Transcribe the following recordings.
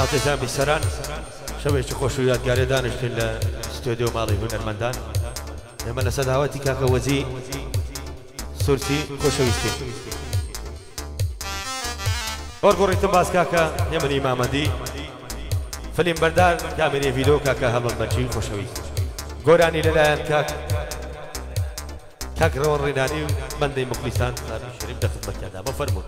ناوتێزان بیسەران شەوێکی خۆش و یادگارێ دانیشتین لە ستۆدیۆ ماڵی هونەرمەندان ئێمە لە سەداوەتی کاکە وەزی سورسی خۆشەویستین ئۆرگۆڕیتم باس کاکە هێمنی مامەدی فلیم بەردار کامێرێ ڤیدۆ کاکە هەڵمەند بەرچی خۆشەویست گۆرانی لەلایەن کاک ڕەوەن ڕێنانی و بەندەی مخلیسان شەریف لە خزمەتیاندا بەفەرموون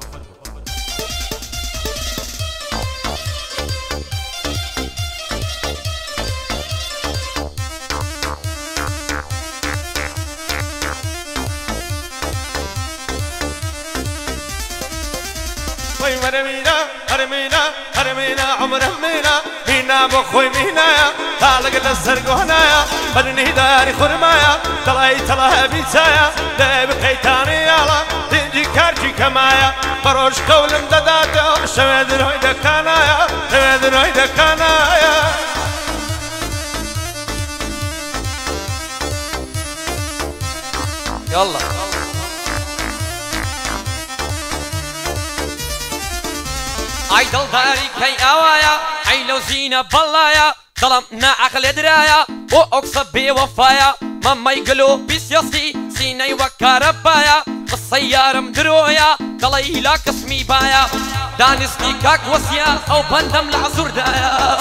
هرمينا هرمينا هرمينا عمر همينا مينا بخوي مينايا طالق للسرق هنايا بدني داري خرمايا طلعي طلعها بيتايا لا بقيتاني يالا تنجي كارجي كمايا بروش قول مدداتا شمد رويدا كانايا شمد رويدا كانايا يلا اي دل داري كي اوايا اي لو زينة بلايا ظلمنا عقل درايا واقصب بوفايا ماما يقلو بسياسي سيني وكهربايا السيارة مدرويا دليلا قسمي بايا دانسني كاك وسيا او بندم العزور دايا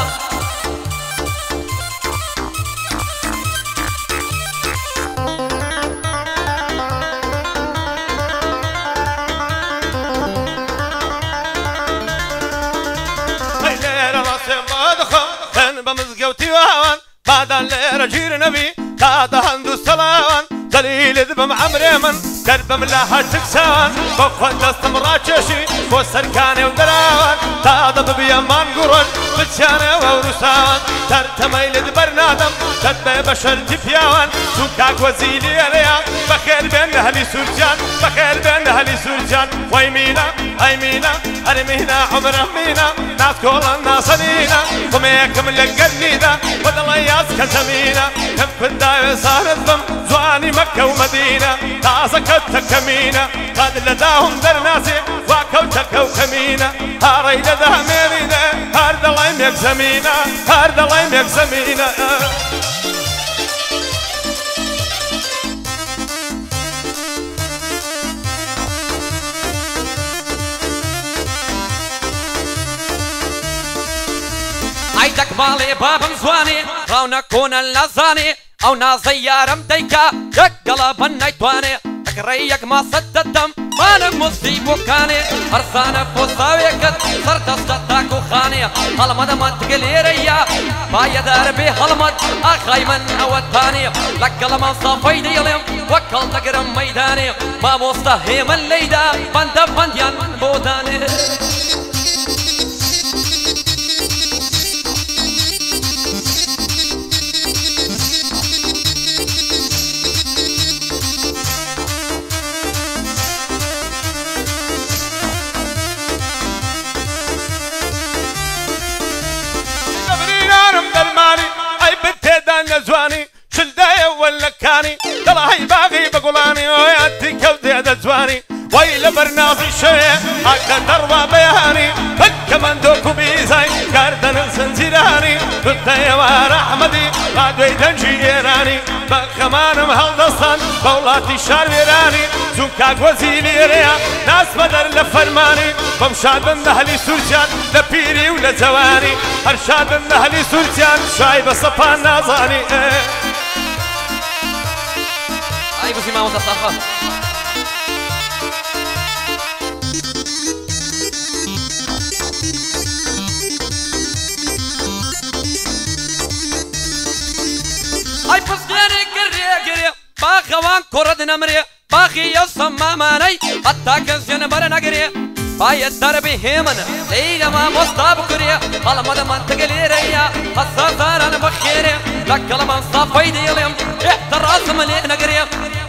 بمزقوتي وهوان بعدان ليرة جير نبي تادا هندو سلاوان دليل ذبم عمري من دربم لها تكسان بخوان دستم راجشي بو سركاني ودراوان تادا ببيمان قرون بتشاني وورساوان ترتمي لدبرنادم تدبي بشر تفياوان سوكاك وزيلي عليا بخير بين اهلي سورجان بخير بين اهلي سورجان ويمينا ايمينا ارمينا عمر همينا ناس كل الناس لينا وميكم لقرنينا ودلياس كزمينا كم كندا صار الضم زواني مكة ومدينة تازكت كمينة قد لداهم درناسي واكوتك وكمينة هاري لدا ميرينة هارد الله يميك زمينة هارد الله يميك زمينة عيدك بالي بابم زواني راونا كون اللزاني او نازيارم ديكا يك قلبا نيتواني تكريك ما صدتم مانا مصيب وكاني ارسانا فوصاويكت سردستتاك وخاني هلمد منتقلي ريا بايا داربي هلمد اخاي من اوتاني لك لما صافي ديلم وكل تقرم ميداني ما مستهيم الليدا بند بنديان بوداني اي بتدان زواني شلدايا ولا كاني طلعي باغي بقولاني وياتي كودي زواني ويلا برناصي شويه هكا دربا بياني كمان دوكو بيزاي كاردن سنزيراني بتايا وار احمدي غادوي دنجي ايراني بخمان مهلدصان بولاتي شاريراني زوكاك وزيلي ريا ناس بدر لفرماني بمشاد من اهلي سورجان لبيري ولا زواني ارشاد من اهلي سورجان شايب صفان نازاني اي بس ما متصفى اي بس غيري قري باخوان كرد نمري باخي يصمم ماني حتى كنسين برنا قري باي الدربي هيمن ليلة ما مصطاب كريا هلمد منتقلي ريا حساسار انا بخيري لك لما صافي ديلم احتراس ملينا قري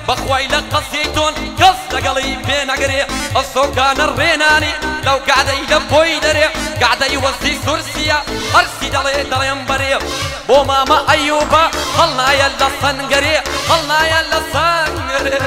بخوي لك قصيتون قصة قلبي نقري السوكان الريناني لو قاعد يلبوي دري قاعد يوزي سورسيا ارسي دلي ينبري بو ماما ايوبا خلنا يلا صنقري خلنا يلا صنقري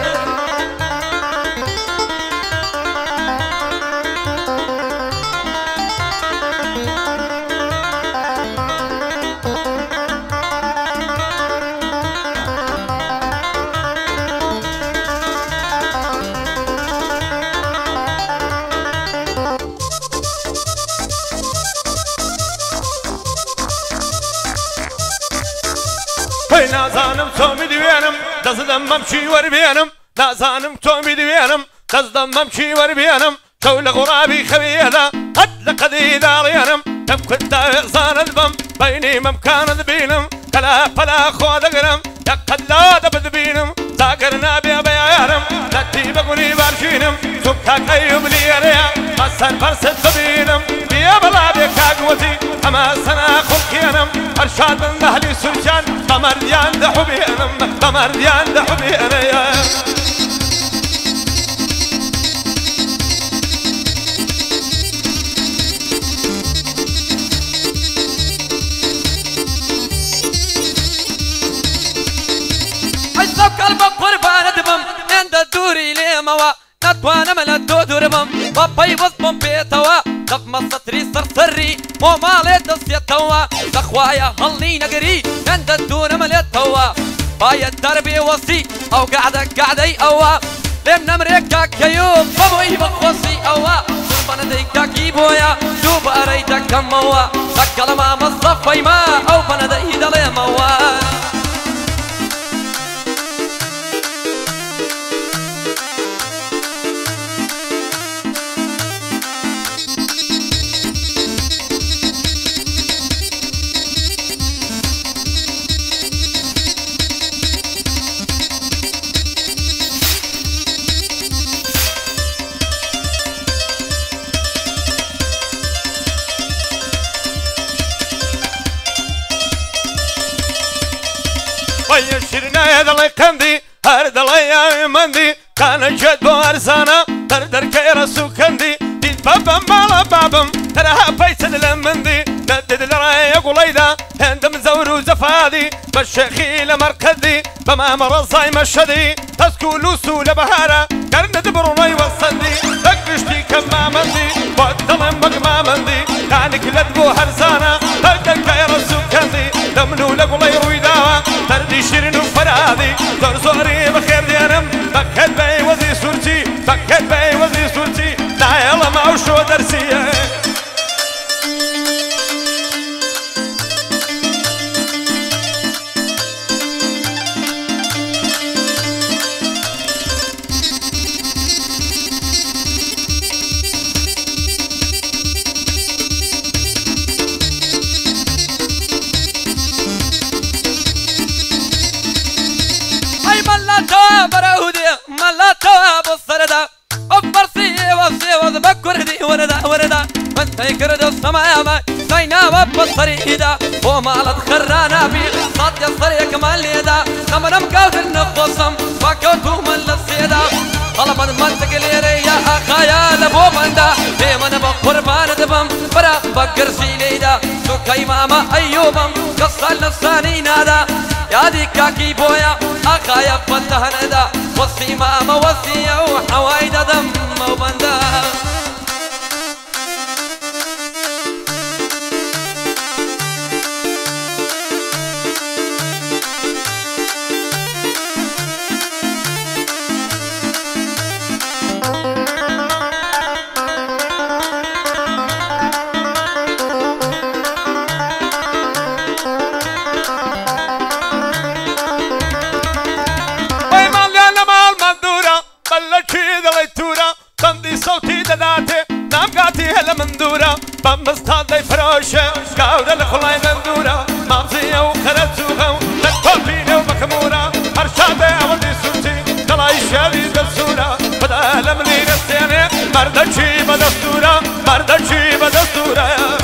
تومي دوينم دزدم ممشي وربينم نازانم تومي دوينم دزدم ممشي وربينم شول غرابي خبيثة هد لقدي دارينم كم كنت إغصان البم بيني ممكان ذبينم كلا فلا خود قرم يقد لا دبد بينم ساكرنا بيا بيارم لتي بقولي بارشينم سكاك أيوب لي ريا مسان فرست بينم بيا بلا بيكا قوتي أما سنا خلقينم أرشاد من أهلي سرشان بمرديان دحو بينم بمرديان دحو بينم قلب قربان دبم عند الدوري لي موا نتوانا ملا دودو ربم باباي وصبم بيتوا دف مصطري صرصري مو مالي دسيتوا دخوايا هلي نقري عند الدور ملا توا باي الدربي وصي او قاعدة اوا لم نمريكا كيوب بابوي بخوصي اوا سلطان ديكا كيبويا شوف اريتك كموا سكال ما مصطفي ما او بندي دلي موا ويشرنا يدلي كندي هرد يا مندي كان جد بارسانا دردر كيرسو كندي دي بابم مالا بابم تراها بيسن لمندي ندد لراي قليدا هندم زورو زفادي بالشيخي لمركدي بما مرصاي مشدي تسكو سولة بهارة قرن دبروني وصدي دقشتي كما مندي وقتلم بقما مندي كانك لدبو هرسانا دردر كيرسو كندي دمنو لقلي رويداوا تردي شيرين وفرادي زوري بخير ديانم بكت بي وزي سورتي بكت بي وزي سورتي لا يلا ما وشو درسيه ملاتا بالصردا أفرسي وصي وذبكردي وردا من تيكرد السماء ما سينا وبالطريقة ومالت خرانا بي صاد يصري كمال ليدا نمرم قادر نقصم وكوتو من للسيدا طلبا من تقليري يا أخايا لبو مندا بيمن بقربان دبم برا بقر سيليدا سوكاي ماما أيوبم قصال نفساني نادا يا دي كاكي بويا أخايا فتهندا وصي ماما وصي وحوايد دم وبندا مندورة بمستاذ فروشة قاود الخلاي مندورة مامزية وخرجوها للطبينة ومكمورة أرشادة ودي سوتي طلعي شالي بالصورة بدأ لملي نستياني مردشي بدستورة مردشي بدستورة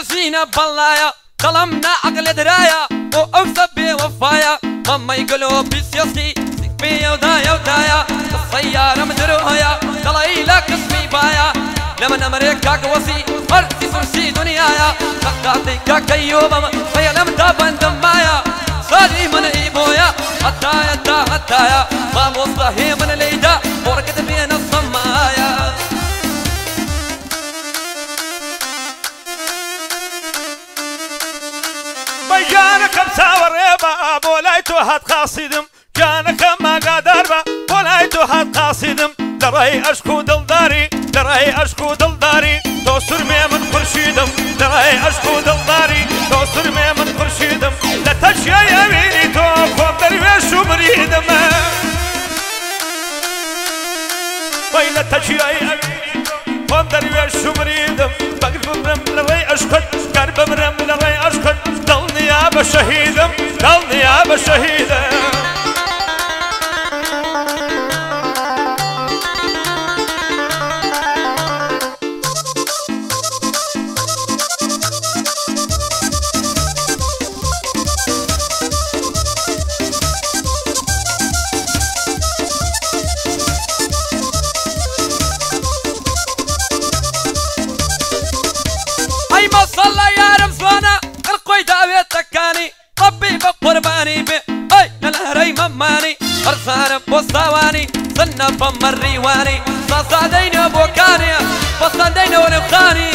زينة بلايا ظلمنا عقل درايا وأوسب بوفايا ماما يقولوا بسياسي بيا ودايا السيارة مدرويا طلعيلك اسمي بايا لمن أمريكا وصي مرتي سرسي دنيايا تقاطيكا كيوبا فيا لم تابن دمايا صادي من إيبويا حتايا ما مصلحي من ليدا ورقد بين الصمايا بيجانك بساور يابا بولايتو هات قاصدم جانك ما قادر با بولايتو هات قاصدم دراي اشكو دلداري دراي اشكو دلداري توسر من خرشيدم دراي اشكو دلداري توسر من خرشيدم لا تشيا يميني تو فضل وشو مريدم ويلا تشيا يميني فضل وشو مريدم بقلب مرم لراي اشكد قلب مرم لراي اشكد ضلني يا بشهيدم ضلني يا بشهيدم قرباني بي اي الهري مماني فرسان بوصاواني صنف مريواني صاصادين بوكاني فصندين ونبخاني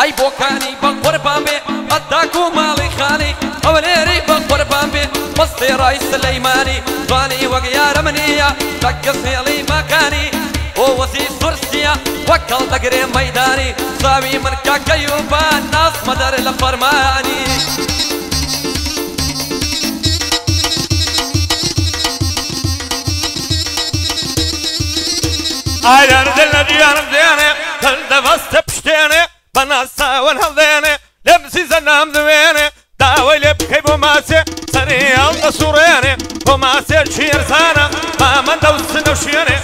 اي بوكاني بقربان بي قداكو مالي خاني اوليري بقربان بي وسطي راي سليماني ضاني وقيار منية تكسي لي مكاني ووسي سرسيا وكل تقري ميداني صاوي من كاكيوبان ناس مدر الفرماني ايران دلنا ديانم دياني تلدفست بشتيني بناسا ونهضيني لبسي زنام ذويني داوي لبكي بوماسي سريع النصوريني بوماسي تشير سانا ما من دوس نوشيني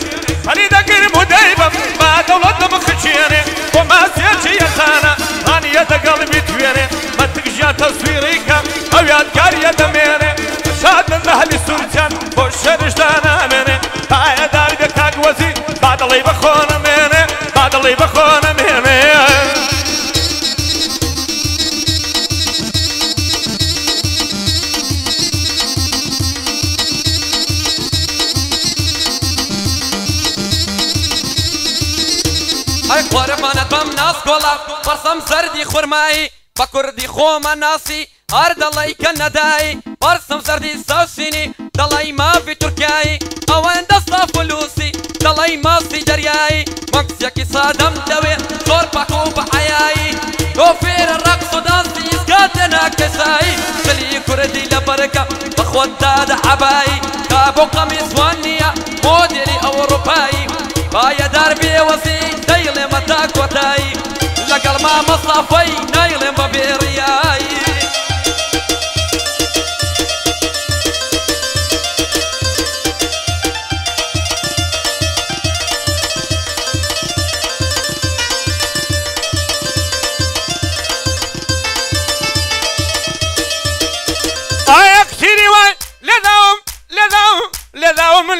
فريدة قرب ودايبة ما دولة مخشيني وماسي تشير سانا غانية قلبي تويني ما تقجى تصويريكا او يادقار يدميني شاد من اهلي سورتان بوشرش دانا مني هاي دار بكاق وزي بعد اللي بخونا مني بعد اللي بخونا مني قربانة بم ناس قولا برسم سردي خرماي بكردي خوما ناسي أرد الله يكن داي برسم سردي سوسيني دلاي ما في تركياي أو عند فلوسي دلاي ما في جرياي مكسيكي صادم دوي صور باكو بحياي توفير الرقص ودانسي يسكاتنا كساي خلي كردي لبركة بخوات داد حباي كابو قميص وانية موديري أوروباي بايا دربي وزي دايلي متاك وتاي لقل ما مصافي نايلي مبيرياي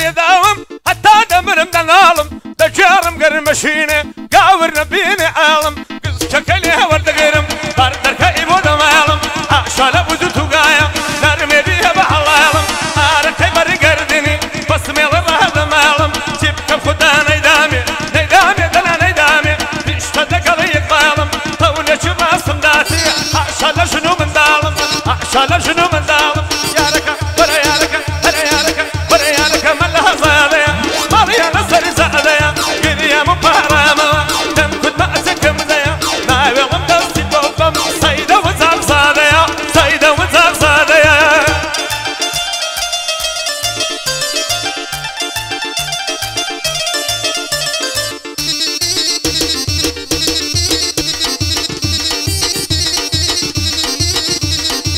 لذاوم حتى دمر من العالم تجارم قرم مشينه قاور نبيني عالم قز شكلها ورد غيرم بردر كايبو دمالم عشالة وزوتو قايم نرمي بيها بحلالم عارك بر قردني بسمي الله دمالم تبقى خدا نيدامي نيدامي دنا نيدامي بيشتدك علي قالم طولة شبا صمداتي عشالة شنو من دالم عشالة شنو من دالم يا ركا ولا يا ركا ولا يا ركا ولا يا ركا مالها صادية ماليا نصر زادية قرية مبارمة دم كنت مأسك مزية ناوي ومدرسي بوفم سيدة وزاب صادية سيدة وزاب صادية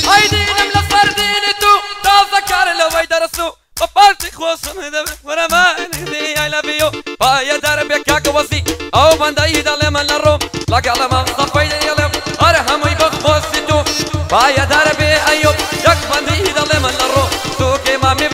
هايدين ملا صاردين تو تذكر لو يدرسوا قبلتي خوصم هذا وانا ما نهدي I love you بايا دربي كاكوسي او بنداي دلم الروم لقى لما صفيد يلم ارحم يبخوسي تو بايا دربي ايوب يك بنداي دلم الروم